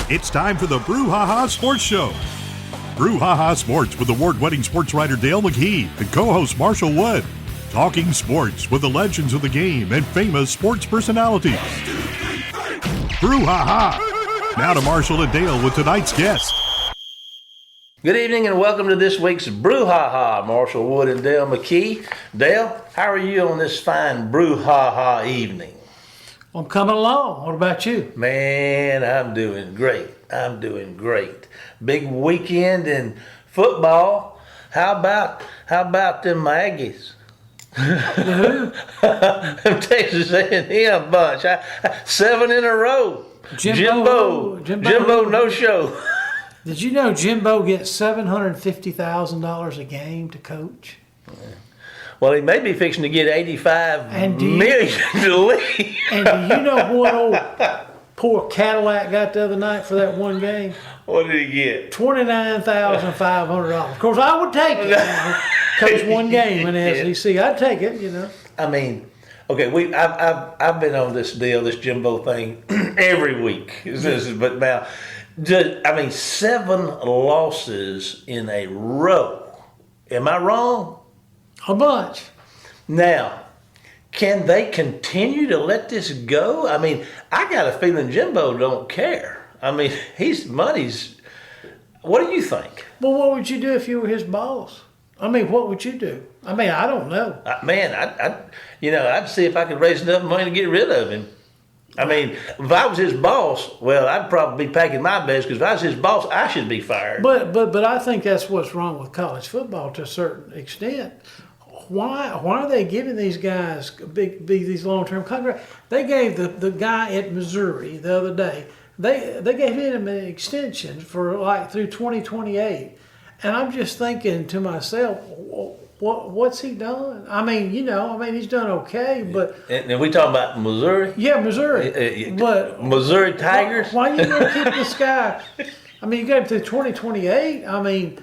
It's time for the Brouhaha Sports Show. Brouhaha Sports with award-winning sports writer Dale McKee and co-host Marshall Wood. Talking sports with the legends of the game and famous sports personalities. Brouhaha. Now to Marshall and Dale with tonight's guest. Good evening and welcome to this week's Brouhaha. Marshall Wood and Dale McKee. Dale, how are you on this fine Brouhaha evening? I'm coming along. What about you? Man, I'm doing great. Big weekend in football. How about them Aggies? Who? Them Texas A&M bunch. 7 in a row. Jimbo, no show. Did you know Jimbo gets $750,000 a game to coach? Well, he may be fixing to get $85 million to leave. And do you know what old poor Cadillac got the other night for that one game? What did he get? $29,500. Of course, I would take it. Coach one game in the SEC. I'd take it, you know. I mean, okay, I've been on this Jimbo thing every week. But now, 7 losses in a row. Am I wrong? A bunch. Now, can they continue to let this go? I mean, I got a feeling Jimbo don't care. I mean, money's. What do you think? Well, what would you do if you were his boss? I mean, what would you do? I mean, I don't know. I'd see if I could raise enough money to get rid of him. I mean, if I was his boss, well, I'd probably be packing my bags because if I was his boss, I should be fired. But I think that's what's wrong with college football to a certain extent. Why are they giving these guys these long-term contracts? They gave the guy at Missouri the other day, they gave him an extension for like through 2028. And I'm just thinking to myself, what's he done? I mean, he's done okay, but... And we talking about Missouri? Yeah, Missouri. But Missouri Tigers? Why you going to keep this guy? I mean, you got him through 2028. I mean...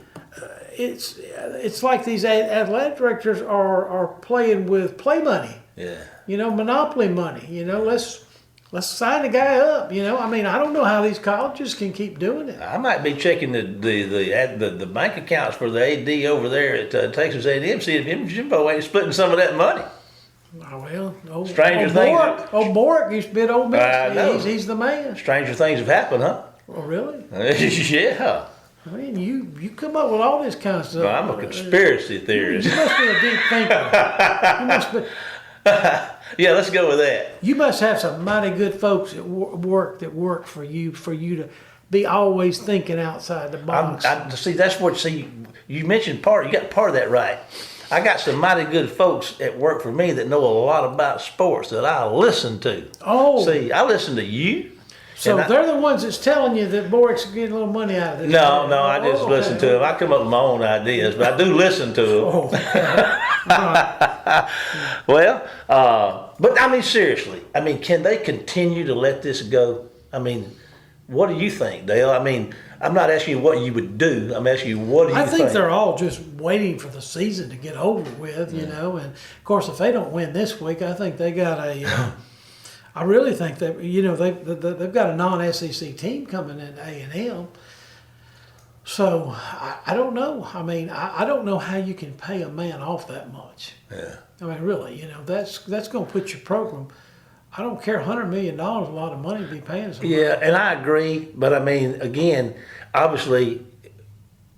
It's like these athletic directors are playing with play money. Yeah. Monopoly money. Let's sign the guy up. I mean, I don't know how these colleges can keep doing it. I might be checking the bank accounts for the AD over there at Texas A&M, see if Jimbo ain't splitting some of that money. Oh, well, Stranger things. Bork used to be at Ole Miss. I know. He's the man. Stranger things have happened, huh? Oh, really? Yeah. I mean, you come up with all this kind of stuff. Well, I'm a conspiracy theorist. You must be a deep thinker. You must be. Yeah, let's go with that. You must have some mighty good folks at work that work for you to be always thinking outside the box. You mentioned you got part of that right. I got some mighty good folks at work for me that know a lot about sports that I listen to. Oh. See, I listen to you. So they're the ones that's telling you that Bork's getting a little money out of this. No, I just listen to them. I come up with my own ideas, but I do listen to them. Oh, okay. Right. Well, but I mean, seriously, can they continue to let this go? I mean, what do you think, Dale? I mean, I'm not asking you what you would do. I'm asking you, what do you think? I think they're all just waiting for the season to get over with, and of course, if they don't win this week, I think they got I really think that they've got a non-SEC team coming in A&M. So I don't know. I mean, I don't know how you can pay a man off that much. Yeah. I mean, really, that's going to put your program. I don't care. $100 million, a lot of money to be paying somebody. Yeah, and I agree. But I mean, again, obviously,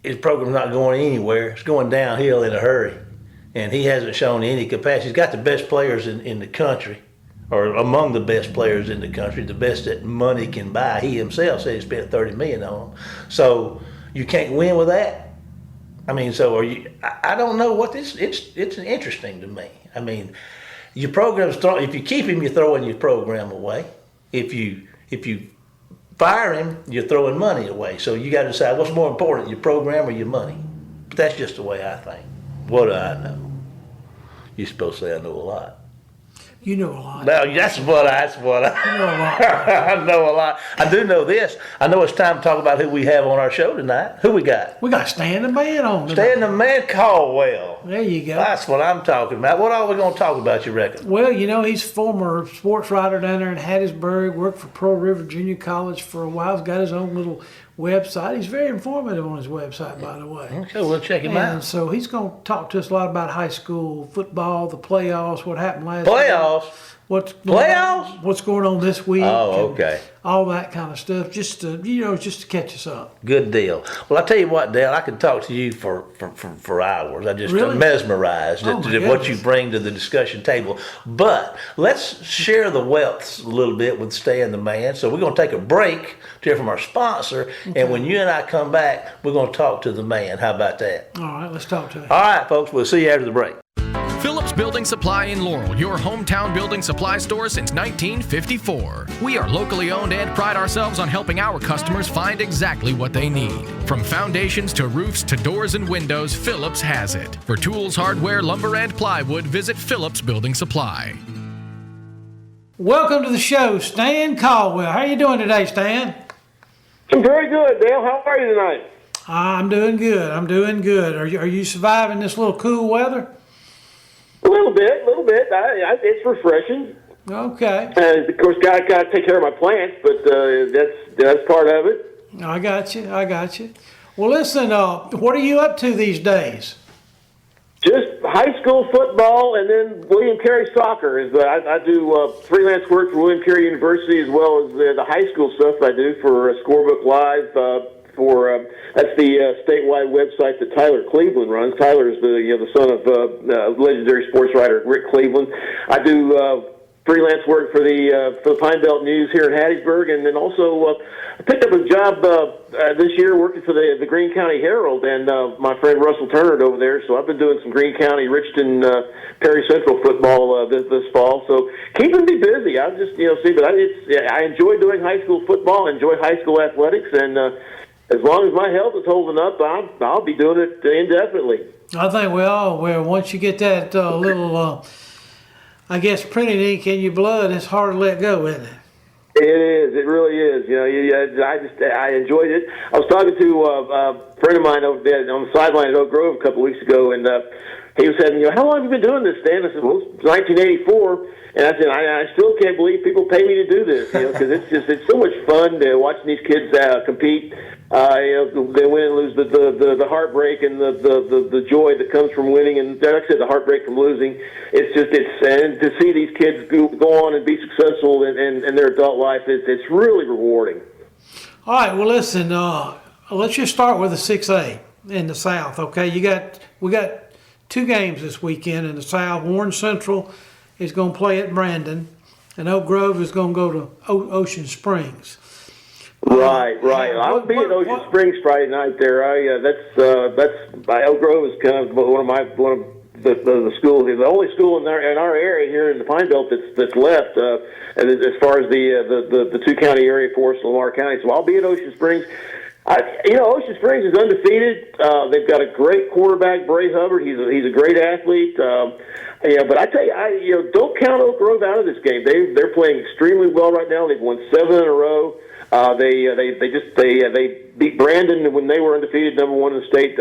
his program's not going anywhere. It's going downhill in a hurry, and he hasn't shown any capacity. He's got the best players in the country, or among the best players in the country, the best that money can buy. He himself said he spent $30 million on them. So you can't win with that. I mean, so are you? I don't know what this. It's interesting to me. I mean, your program's if you keep him, you're throwing your program away. If you fire him, you're throwing money away. So you got to decide what's more important, your program or your money. But that's just the way I think. What do I know? You're supposed to say I know a lot. You know a lot. Now, that's what I You know a lot. I know a lot. I do know this. I know it's time to talk about who we have on our show tonight. Who we got? We got Stan the Man on tonight. Stan the Man Caldwell. There you go. That's what I'm talking about. What are we going to talk about, you reckon? Well, he's former sports writer down there in Hattiesburg, worked for Pearl River Junior College for a while. He's got his own little website. He's very informative on his website, by the way. Okay, we'll check him And out. so he's going to talk to us a lot about high school football, the playoffs, what happened last Playoffs? week. What's Playoffs? What's going on this week? Oh, and okay. All that kind of stuff, just to catch us up. Good deal. Well, I tell you what, Dale, I could talk to you for hours. I just Really? am mesmerized Oh, at my what you goodness. bring to the discussion table. But let's share the wealth a little bit with Stan the Man. So we're going to take a break to hear from our sponsor, and when you and I come back, we're going to talk to the man. How about that? All right, let's talk to him. All right, folks, we'll see you after the break. Phillips Building Supply in Laurel, your hometown building supply store since 1954. We are locally owned and pride ourselves on helping our customers find exactly what they need. From foundations to roofs to doors and windows, Phillips has it. For tools, hardware, lumber, and plywood, visit Phillips Building Supply. Welcome to the show, Stan Caldwell. How you doing today, Stan? I'm very good, Dale. How are you tonight? I'm doing good. Are you surviving this little cool weather? A little bit. It's refreshing. Okay. And of course, got to take care of my plants, but that's part of it. I got you. Well, listen, what are you up to these days? Just high school football, and then William Carey soccer. I do freelance work for William Carey University, as well as the high school stuff I do for Scorebook Live. That's the statewide website that Tyler Cleveland runs. Tyler's the son of legendary sports writer Rick Cleveland. I do freelance work for the Pine Belt News here in Hattiesburg, and then also I picked up a job this year working for the Greene County Herald, and my friend Russell Turner over there. So I've been doing some Greene County, Richton, Perry Central football this fall. So keeping me busy. I just I enjoy doing high school football, enjoy high school athletics, and as long as my health is holding up, I'll be doing it indefinitely. I think we all will. Once you get that little, I guess, printed ink in your blood, it's hard to let go, isn't it? It is. It really is. I enjoyed it. I was talking to a friend of mine over there on the sideline at Oak Grove a couple of weeks ago, and he was saying, how long have you been doing this, Stan? I said, well, it's 1984. And I said, I still can't believe people pay me to do this, because it's so much fun watching these kids compete. They win and lose, the heartbreak and the joy that comes from winning, and like I said, the heartbreak from losing. And to see these kids go on and be successful in their adult life, it's really rewarding. All right. Well, listen. Let's just start with the 6A in the South. Okay, we got 2 games this weekend in the South. Warren Central is going to play at Brandon, and Oak Grove is going to go to Ocean Springs. Right. I'll be at Ocean Springs Friday night there. That's Oak Grove is kind of one of the schools, the only school in our area here in the Pine Belt that's left, and as far as the 2-county area for us, Lamar County. So I'll be at Ocean Springs. Ocean Springs is undefeated. They've got a great quarterback, Bray Hubbard. He's a great athlete. But I tell you, don't count Oak Grove out of this game. They're playing extremely well right now. They've won 7 in a row. They beat Brandon when they were undefeated, number 1 in the state,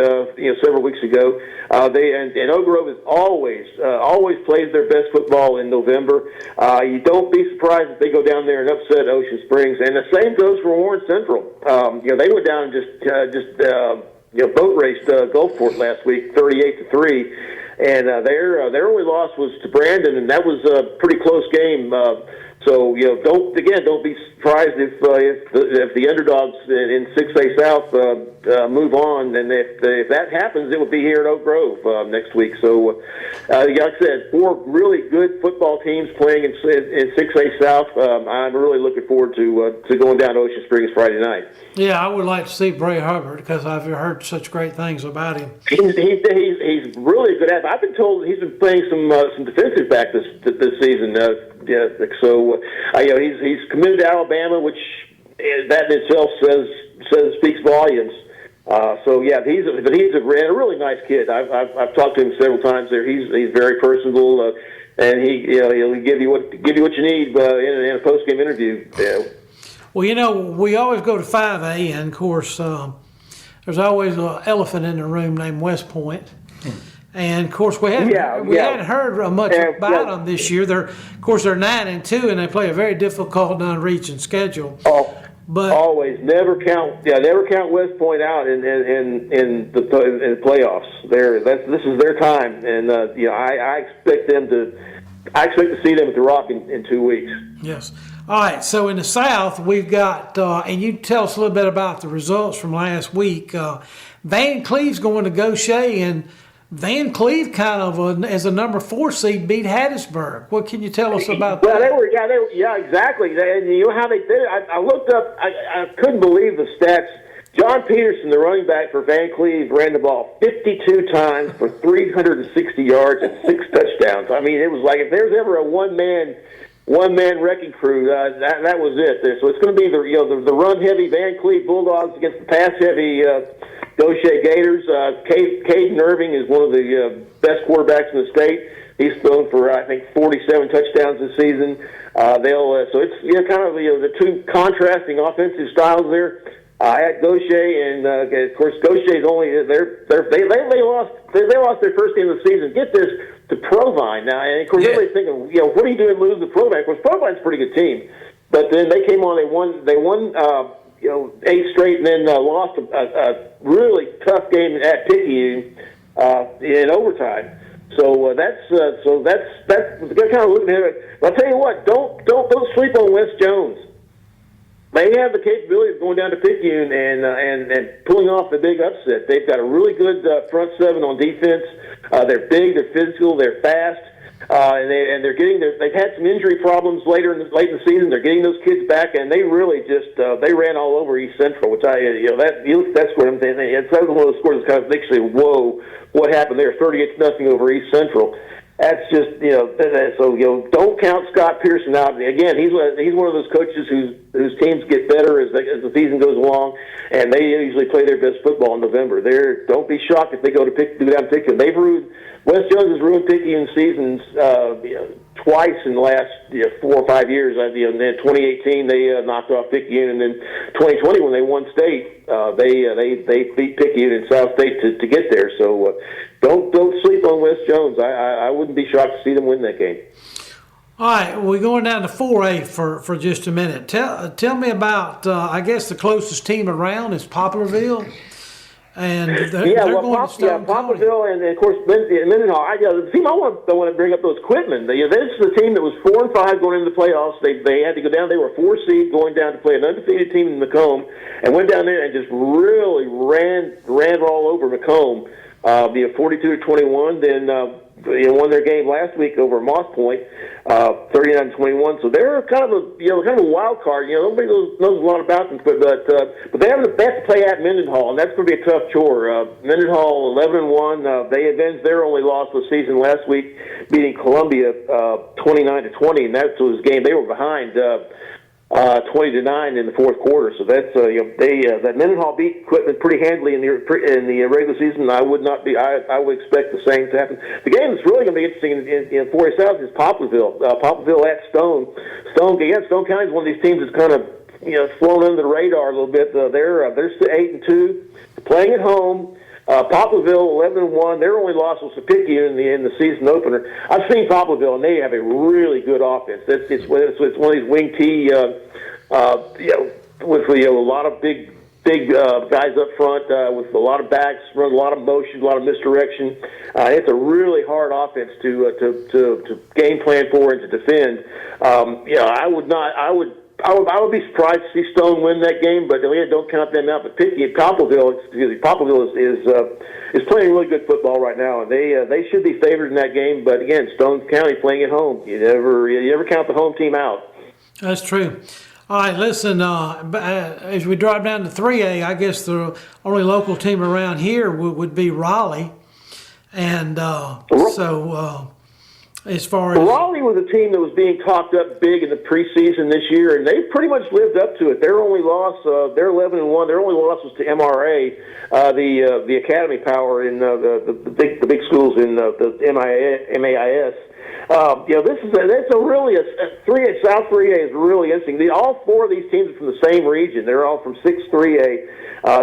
several weeks ago. And Oak Grove is always plays their best football in November. You don't be surprised if they go down there and upset Ocean Springs. And the same goes for Warren Central. They went down and just boat raced Gulfport last week, 38-3. And their only loss was to Brandon, and that was a pretty close game. So don't be surprised if the underdogs in 6A South move on, and if that happens, it will be here at Oak Grove next week. So, like I said, 4 really good football teams playing in 6A South. I'm really looking forward to going down to Ocean Springs Friday night. Yeah, I would like to see Bray Hubbard because I've heard such great things about him. He's really a good athlete. I've been told he's been playing some defensive back this season. So he's committed to Alabama, which that in itself speaks volumes. He's a really nice kid. I've talked to him several times there. He's very personable. and he'll give you what you need in a post game interview. Yeah. Well, we always go to 5A, and of course, there's always an elephant in the room named West Point. And of course, we hadn't heard much about them this year. They're 9-2, and they play a very difficult non-region schedule. But always never count West Point out in the playoffs. This is their time, and I expect to see them at the Rock in 2 weeks. Yes. All right. So in the South, we've got, and you tell us a little bit about the results from last week. Van Cleve's going to Gaucher, and Van Cleve kind of as a number 4 seed beat Hattiesburg. What can you tell us about that? Well, exactly. And you know how they did it? I looked up. I couldn't believe the stats. John Peterson, the running back for Van Cleve, ran the ball 52 times for 360 yards and 6 touchdowns. I mean, it was like if there's ever a one-man wrecking crew, that was it. So it's going to be the run-heavy Van Cleve Bulldogs against the pass-heavy Gaucher Gators. Caden Irving is one of the best quarterbacks in the state. He's thrown for, I think, 47 touchdowns this season. So it's kind of the two contrasting offensive styles there. At Gaucher, and of course Gaucher's only they lost their first game of the season. Get this, to Provine now, and of course everybody's thinking, what are you doing losing to Provine? Of course, Provine's a pretty good team, but then they came on, they won 8 straight, and then lost a really tough game at Picayune in overtime. So that's kind of looking at it. But I'll tell you what, don't sleep on West Jones. They have the capability of going down to Picayune and pulling off the big upset. They've got a really good front seven on defense. They're big, they're physical, they're fast, and they're getting they've had some injury problems late in the season. They're getting those kids back, and they really just they ran all over East Central, which you look at that score, I'm saying it's one of those scores that kind of makes you say, whoa, what happened there? 38-0 over East Central. That's just don't count Scott Pearson out. Again, he's one of those coaches whose teams get better as the season goes along, and they usually play their best football in November. Don't be shocked if they go down to Picayune. West Jones has ruined Picayune seasons twice in the last 4 or 5 years. In 2018 they knocked off Picayune, and then 2020 when they won state, they beat Picayune and South State to get there. So don't sleep on West Jones. I wouldn't be shocked to see them win that game. All right, we're going down to 4A for just a minute. Tell me about I guess the closest team around is Poplarville. And they're going to Stone County. Poplarville, and of course Mendenhall. The team I want to bring up those Quitman. This is the team that was 4-5 going into the playoffs. They had to go down. They were 4 seed going down to play an undefeated team in Macomb, and went down there and just really ran all over Macomb. 42-21. Then won their game last week over Moss Point, 39-21. So they're kind of a wild card. Nobody knows a lot about them, but they have to play at Mendenhall, and that's going to be a tough chore. Mendenhall 11-1. They avenged their only loss of the season last week, beating Columbia 29-20, and that was a game they were behind 20-9 in the fourth quarter. So that's that Mendenhall beat Quitman pretty handily in the regular season. I would expect the same to happen. The game that's really going to be interesting in 4A South is Poplarville. Poplarville at Stone. Stone County is one of these teams that's kind of flown under the radar a little bit. They're 8-2, playing at home. Poplarville 11-1. Their only loss was to Picayune in the season opener. I've seen Poplarville, and they have a really good offense. It's one of these wing T, with a lot of big guys up front with a lot of backs, run a lot of motion, a lot of misdirection. It's a really hard offense to game plan for and to defend. I would be surprised to see Stone win that game, but don't count them out. But Poplarville is playing really good football right now, and they should be favored in that game. But again, Stone County playing at home, you never count the home team out. That's true. All right, listen. As we drop down to 3A, I guess the only local team around here would be Raleigh, and as far as Raleigh was a team that was being talked up big in the preseason this year, and they pretty much lived up to it. Their only loss, they're 11-1. Their only loss was to MRA, the Academy Power in the big schools in the MAIS. That's a really South 3A is really interesting. All four of these teams are from the same region. They're all from 6-3A.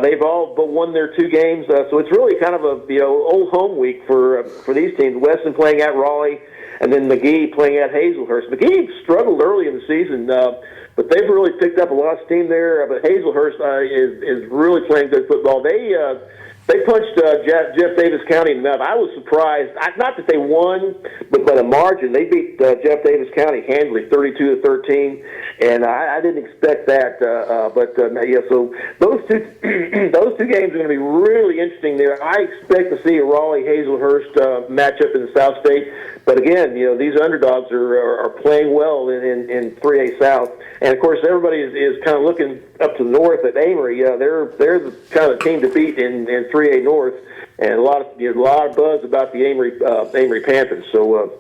They've all but won their 2 games, so it's really kind of a old home week for these teams. Weston playing at Raleigh, and then McGee playing at Hazelhurst. McGee struggled early in the season, but they've really picked up a lot of steam there. But Hazelhurst is really playing good football. They punched Jeff Davis County in the mouth. I was surprised, not that they won, but a margin. They beat Jeff Davis County handily, 32-13, and I didn't expect that. So those two games are going to be really interesting there. I expect to see a Raleigh Hazelhurst matchup in the South State. But again, these underdogs are playing well in 3A South, and of course everybody is kind of looking up to the north at Amory. They're the kind of team to beat in 3A North, and a lot of buzz about the Amory Panthers. So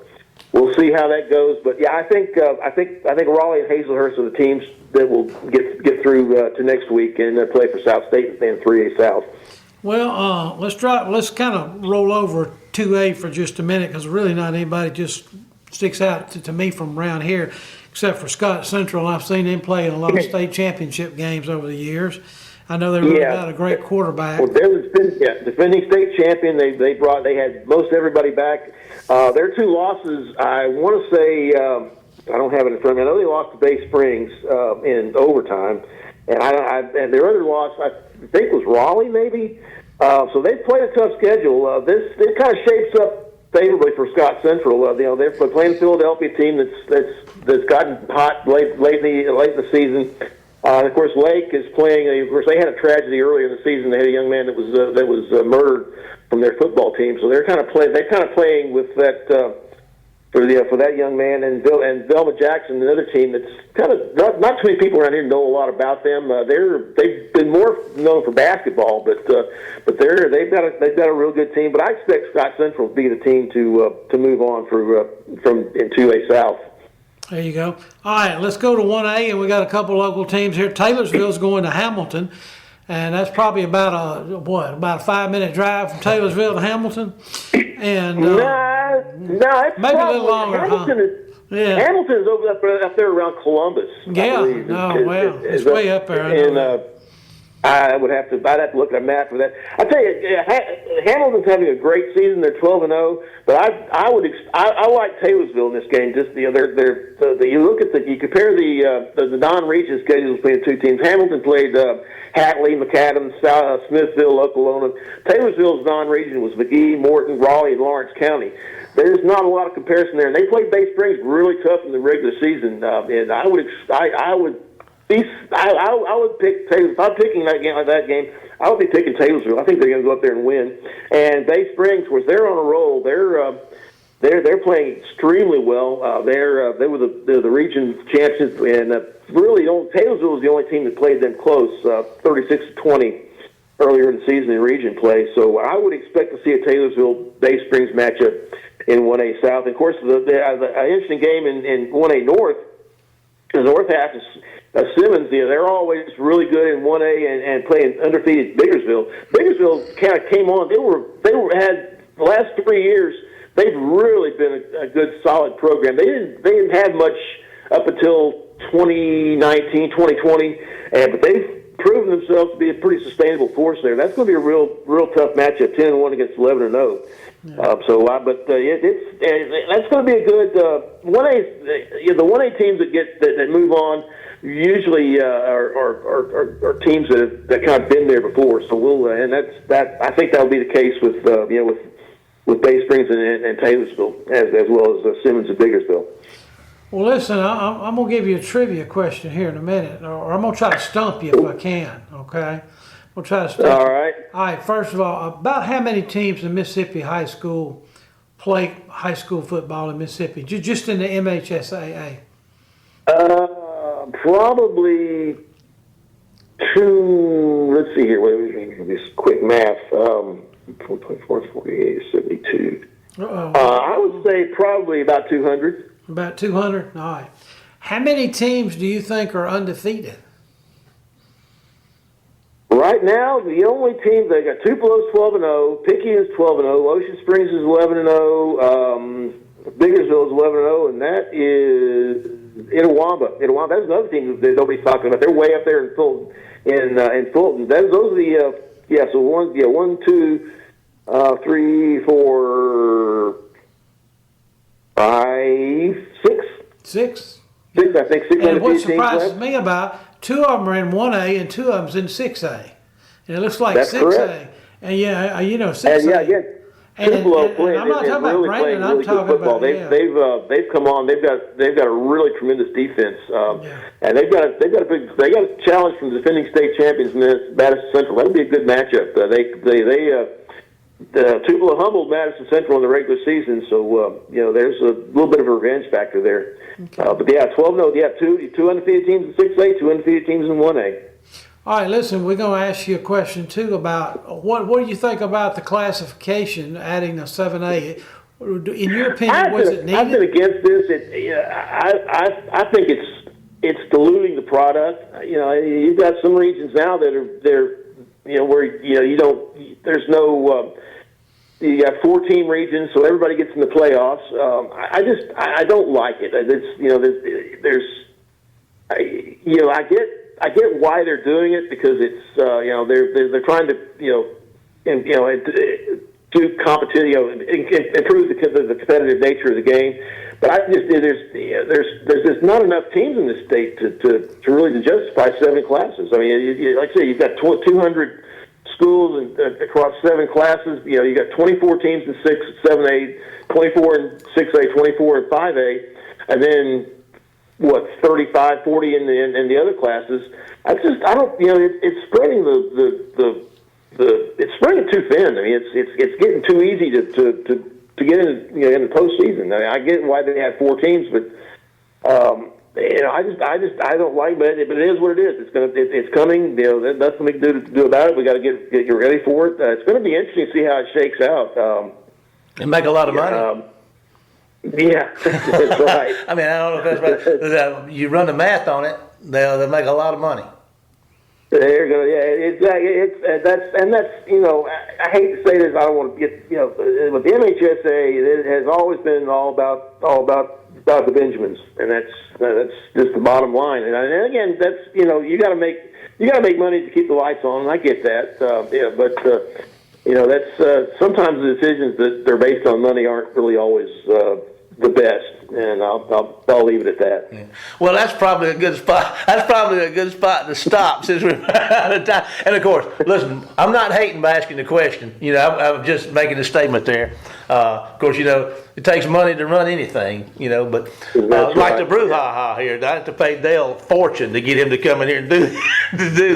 we'll see how that goes. But yeah, I think Raleigh and Hazelhurst are the teams that will get through to next week and play for South State in 3A South. Well, let's kind of roll over 2A for just a minute, because really not anybody just sticks out to me from around here, except for Scott Central. I've seen them play in a lot of state championship games over the years. I know they really got a great quarterback. Well, defending state champion. They had most everybody back. Their 2 losses, I want to say, I don't have it in front of me. I know they lost to Bay Springs in overtime, and their other loss I think was Raleigh maybe. So they've played a tough schedule. This kind of shapes up favorably for Scott Central. They're playing a Philadelphia team that's gotten hot late in the season. And of course, Lake is playing. Of course, they had a tragedy earlier in the season. They had a young man that was murdered from their football team. So they're kind of playing with that for that young man, and Velma Jackson, another team that's kind of not too many people around here know a lot about them. They've been more known for basketball, but they've got a real good team. But I expect Scott Central to be the team to move on from in 2A South. There you go. All right, let's go to 1A, and we got a couple local teams here. Taylorsville's going to Hamilton, and that's probably about a 5-minute drive from Taylorsville to Hamilton. And no, it's maybe a little longer. Hamilton is over up there around Columbus. Yeah, it's way up there. I'd have to look at a map for that. I tell you, Hamilton's having a great season. They're 12-0, but I like Taylorsville in this game. Just you compare the non-region schedules between the 2 teams. Hamilton played Hatley, McAdams, Smithville, Oklahoma. Taylorsville's non-region was McGee, Morton, Raleigh, and Lawrence County. There's not a lot of comparison there, and they played Bay Springs really tough in the regular season. And I would pick Taylor. If I'm picking that game, I would be picking Taylorsville. I think they're going to go up there and win. And Bay Springs, of course, they're on a roll. They're playing extremely well. They were the region champions, and really Taylorsville was the only team that played them close, 36-20 earlier in the season in region play. So I would expect to see a Taylorsville Bay Springs matchup in 1A South. And of course, the interesting game in 1A North. The North half is Simmons. They're always really good in 1A and playing undefeated Biggersville. Biggersville kind of came on. They had the last 3 years. They've really been a good, solid program. They didn't have much up until 2019, 2020, but they've proven themselves to be a pretty sustainable force there. That's going to be a real tough matchup, 10-1 against 11-0. Yeah. That's going to be a good 1A. The 1A teams that move on usually are teams that kind of been there before. So I think that'll be the case with Bay Springs and Taylorsville as well as Simmons and Biggersville. Well, listen, I'm going to give you a trivia question here in a minute, or I'm going to try to stump you if I can, okay? We'll try to stump you. All right. All right, first of all, about how many teams in Mississippi high school play high school football in Mississippi, just in the MHSAA? Probably 2, let's see here, this quick math, 44, 48, 72. I would say probably about 200. About 200? All right. How many teams do you think are undefeated? Right now, the only team, they got Tupelo's 12-0, Picayune is 12-0, Ocean Springs is 11-0, Biggersville is 11-0, and that is Itawamba. That's another team that nobody's talking about. They're way up there in Fulton. Those are the so 1, 2, 3, 4, 5, 6. Six. I think 6. And what surprises me about, 2 of them are in 1A and 2 of them's in 6A, and it looks like That's 6A. Correct. And 6A. And again, Tupelo I'm not talking about really Brandon. playing I'm really good talking football. about They've come on. They've got a really tremendous defense, and they've got a challenge from the defending state champions, Madison Central. That'll be a good matchup. Tupelo humbled Madison Central in the regular season, so there's a little bit of a revenge factor there. Okay. But 12-0. Yeah, two undefeated teams in 6A, 2 undefeated teams in 1A. All right, listen, we're going to ask you a question, too, about what do you think about the classification, adding a 7A? In your opinion, was it needed? I've been against this. I think it's diluting the product. You've got some regions now that are where you don't. There's no. You got 4-team regions, so everybody gets in the playoffs. I don't like it. I get why they're doing it, because it's they're trying to do competition, improve the competitive nature of the game. But there's just not enough teams in this state to really justify 7 classes. I mean, like I say, you've got 200 schools across 7 classes. You got 24 teams in 6, 7A, 24 in 6A, 24 in 5A, and then 35, 40 in the other classes. It's spreading it's spreading too thin. I mean, it's getting too easy to get in the postseason. I mean, I get why they have 4 teams, but I don't like it. But it is what it is. It's coming. There's nothing we can do about it. We got to get ready for it. It's going to be interesting to see how it shakes out. And make a lot of money. Yeah, that's right. I mean, I don't know if that's right. You run the math on it, they'll make a lot of money. They're gonna, I hate to say this. I don't want to get, with the MHSA, it has always been all about the Benjamins, and that's just the bottom line. And again, that's you got to make money to keep the lights on, and I get that. That's sometimes the decisions that are based on money aren't really always the best, and I'll leave it at that. Yeah. Well, that's probably a good spot. That's probably a good spot to stop since we're out of time. And of course, listen, I'm not hating by asking the question. I'm just making a statement there. Of course, it takes money to run anything. But like the Brouhaha here, I have to pay Dale a fortune to get him to come in here and do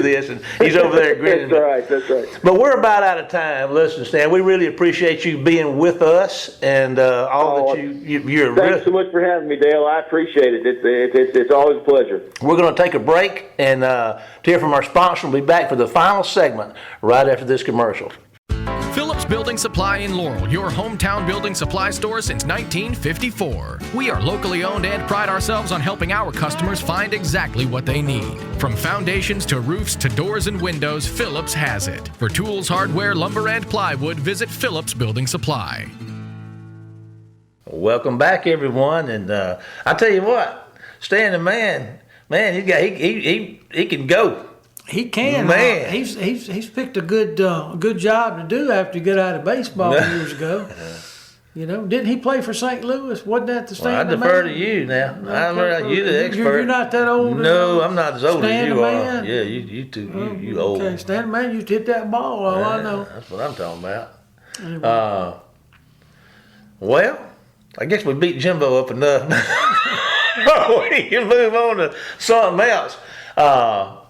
this, and he's over there grinning. That's right. But we're about out of time. Listen, Stan, we really appreciate you being with us and all that you're. Thanks so much for having me, Dale. I appreciate it. It's always a pleasure. We're going to take a break and to hear from our sponsor. We'll be back for the final segment right after this commercial. Phillips Building Supply in Laurel, your hometown building supply store since 1954. We are locally owned and pride ourselves on helping our customers find exactly what they need. From foundations to roofs to doors and windows, Phillips has it. For tools, hardware, lumber, and plywood, visit Phillips Building Supply. Welcome back, everyone, and I tell you what, Stan the man, he can go. He can. Man. He's picked a good job to do after he got out of baseball years ago. Didn't he play for St. Louis? Wasn't that the Stan? I defer to you now. Okay. You're the expert. You're not that old. No, I'm not as old as you are. Man. Yeah, you too. You old. Okay, Stan the man, you hit that ball. All I know. That's what I'm talking about. Anyway. Well, I guess we beat Jimbo up enough. We can move on to something else. How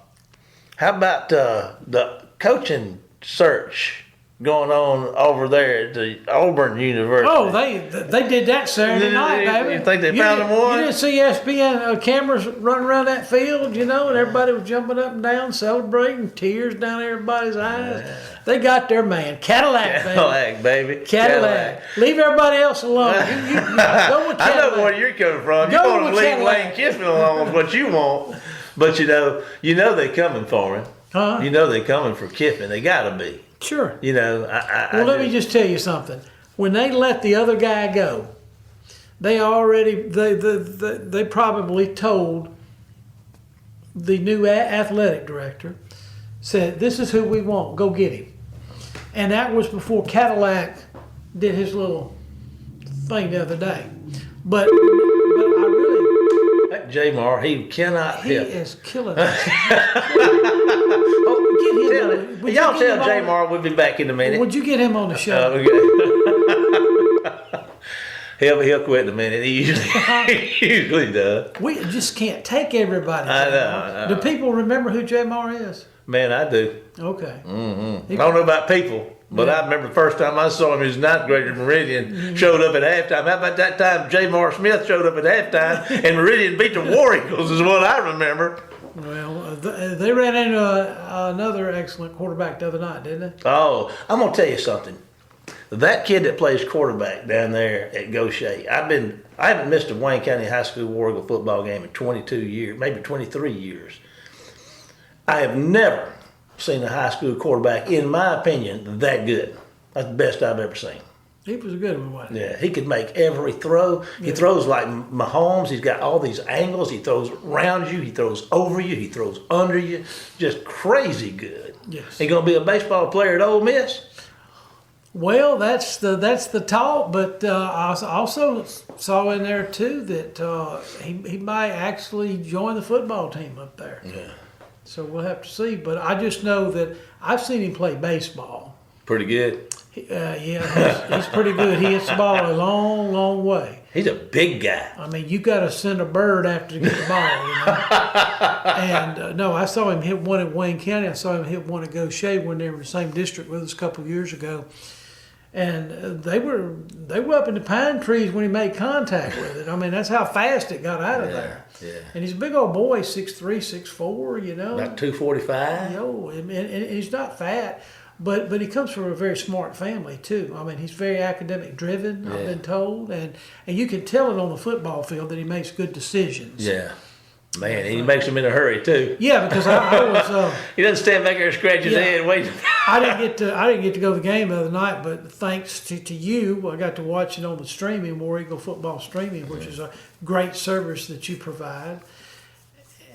about the coaching search going on over there at the Auburn University? Oh, they did that Saturday night, baby. You think they found him one? You didn't see ESPN cameras running around that field, and everybody was jumping up and down, celebrating, tears down everybody's eyes. Yeah. They got their man, Cadillac, baby. Cadillac. Leave everybody else alone. You go with Cadillac. I know where you're coming from. You want to leave Lane Kiffin alone is what you want. But they coming for him. Huh? They coming for Kiffin. They got to be. Sure. Let me just tell you something. When they let the other guy go, they probably told the new athletic director, said, "This is who we want. Go get him." And that was before Cadillac did his little thing the other day. But I really, That J-Mar, he cannot he help. is killing us. Would you Y'all get tell him on- J-Mar we'll be back in a minute. Would you get him on the show? Okay. he'll quit in a minute. He usually does. We just can't take everybody. I know, J-Mar. I know. Do people remember who J-Mar is? Man, I do. Okay. I don't know about people, but I remember the first time I saw him, his ninth grader Meridian showed up at halftime. How about that time J-Mar Smith showed up at halftime and Meridian beat the War Eagles is what I remember. Well, they ran into another excellent quarterback the other night, didn't they? Oh, I'm going to tell you something. That kid that plays quarterback down there at Gaucher, I haven't missed a Wayne County High School War Eagle football game in 22 years, maybe 23 years. I have never seen a high school quarterback, in my opinion, that good. That's the best I've ever seen. He was a good one, wasn't he? Yeah, he could make every throw. He throws like Mahomes. He's got all these angles. He throws around you. He throws over you. He throws under you. Just crazy good. Yes. He gonna be a baseball player at Ole Miss? Well, that's the talk, but I also saw in there too that he might actually join the football team up there. Yeah. So we'll have to see. But I just know that I've seen him play baseball. Pretty good. Yeah, he's pretty good. He hits the ball a long, long way. He's a big guy. I mean, you got to send a bird after to get the ball, you know. And no, I saw him hit one at Wayne County. I saw him hit one at Gaucher when they were in the same district with us a couple of years ago. And they were up in the pine trees when he made contact with it. I mean, that's how fast it got out of there. Yeah. And he's a big old boy, 6'3", 6'4", you know. About 245. Yo, and he's not fat, but he comes from a very smart family too. I mean, he's very academic driven, I've been told, and you can tell it on the football field that he makes good decisions. Yeah. Man, and he makes them in a hurry too. Yeah, because I was. He doesn't stand back there and scratch his Yeah. head waiting. I didn't get to go to the game the other night, but thanks to you, I got to watch it on the streaming, War Eagle football streaming, which is a great service that you provide.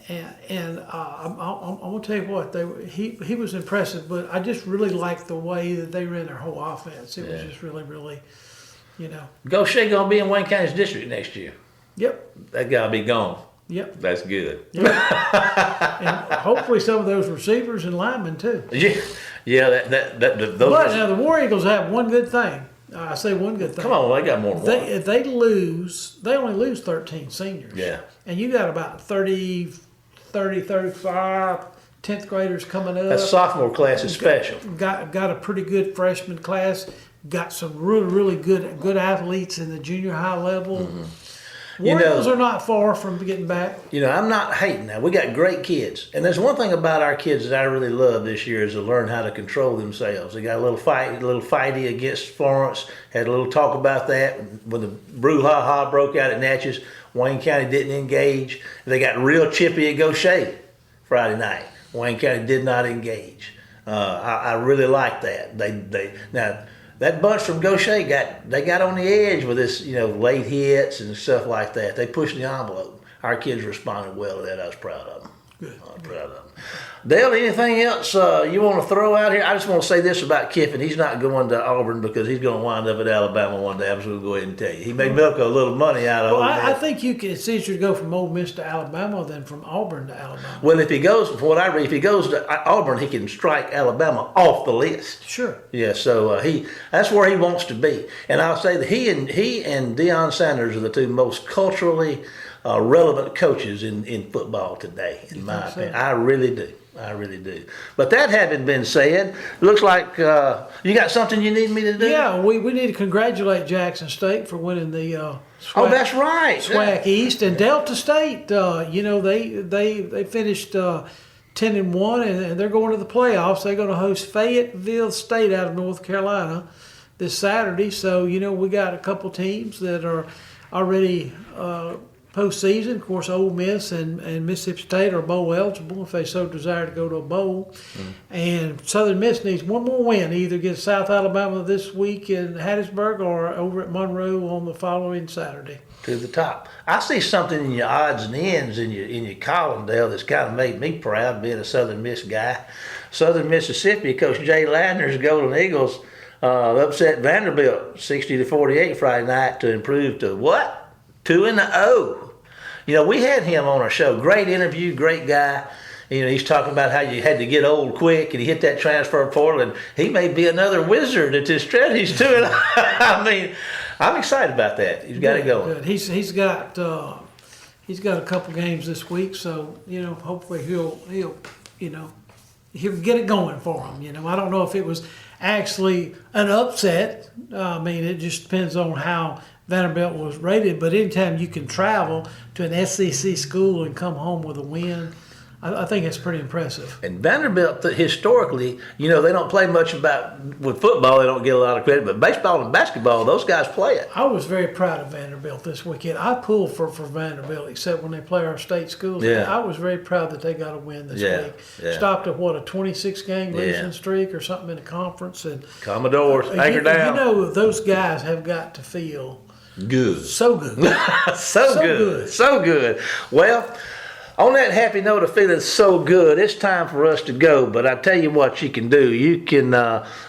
And I'm gonna tell you what, he was impressive, but I just really liked the way that they ran their whole offense. It was just really, really, you know. Gaucher gonna be in Wayne County's district next year. Yep. That guy'll be gone. Yep. That's good. Yep. And hopefully some of those receivers and linemen too. Yeah. Those. But now the War Eagles have one good thing. I say one good thing. Come on, they got more. If they only lose 13 seniors. Yeah. And you got about 30, 35 10th graders coming up. That sophomore class is special. Got a pretty good freshman class. Got some really, really good athletes in the junior high level. Mm-hmm. War Eagles are not far from getting back. You know, I'm not hating now. We got great kids. And there's one thing about our kids that I really love this year is to learn how to control themselves. They got a little fighty against Florence. Had a little talk about that. When the Brouhaha broke out at Natchez, Wayne County didn't engage. They got real chippy at Gaucher Friday night. Wayne County did not engage. I really like that. Now, that bunch from Gaucher got on the edge with this, you know, late hits and stuff like that. They pushed the envelope. Our kids responded well to that. I was proud of them. Good. I was proud of them. Dale, anything else you want to throw out here? I just want to say this about Kiffin. He's not going to Auburn because he's going to wind up at Alabama one day. I'm just going to go ahead and tell you. He may milk a little money out of it. I think it's easier to go from Ole Miss to Alabama than from Auburn to Alabama. Well, if he goes, from what I read, if he goes to Auburn, he can strike Alabama off the list. Sure. Yeah, so that's where he wants to be. And I'll say that he and Deion Sanders are the two most culturally relevant coaches in football today, in my opinion. I really do. But that having been said, looks like you got something you need me to do? Yeah, we need to congratulate Jackson State for winning the Oh, that's right. SWAC East, and Delta State. You know, they finished 10-1, and they're going to the playoffs. They're going to host Fayetteville State out of North Carolina this Saturday. So you know, we got a couple teams that are already postseason. Of course, Ole Miss and Mississippi State are bowl eligible if they so desire to go to a bowl. And Southern Miss needs one more win, either get South Alabama this week in Hattiesburg or over at Monroe on the following Saturday. To the top. I see something in your odds and ends in your column, Dale, that's kind of made me proud being a Southern Miss guy. Southern Mississippi, Coach Jay Ladner's Golden Eagles upset Vanderbilt 60-48 Friday night to improve to what? 2-0. You know, we had him on our show. Great interview, great guy. You know, he's talking about how you had to get old quick, and he hit that transfer portal, and he may be another wizard at this stretch. He's 2-0. I mean, I'm excited about that. He's got it going. Good. He's got a couple games this week, so you know, hopefully he'll get it going for him. You know, I don't know if it was actually an upset. I mean, it just depends on how Vanderbilt was rated. But anytime you can travel to an SEC school and come home with a win, I think it's pretty impressive. And Vanderbilt, historically, you know, they don't play much with football. They don't get a lot of credit. But baseball and basketball, those guys play it. I was very proud of Vanderbilt this weekend. I pulled for Vanderbilt, except when they play our state schools. Yeah. I was very proud that they got a win this week. Yeah. Stopped at, a 26-game losing streak or something in the conference. And Commodores, anchor down. You know, those guys have got to feel good. So good. so good. So good. Well, on that happy note of feeling so good, it's time for us to go. But I tell you what you can do. You can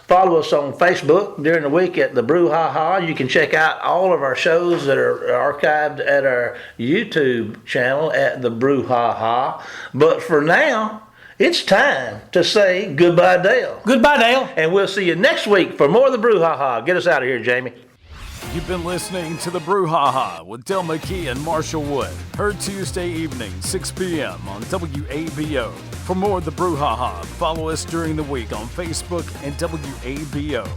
follow us on Facebook during the week at the Brouhaha. You can check out all of our shows that are archived at our YouTube channel at the Brouhaha. But for now, it's time to say goodbye, Dale. Goodbye, Dale. And we'll see you next week for more of the Brouhaha. Get us out of here, Jamie. You've been listening to the Brouhaha with Dale McKee and Marshall Wood. Heard Tuesday evening, 6 p.m. on WABO. For more of the Brouhaha, follow us during the week on Facebook and WABO.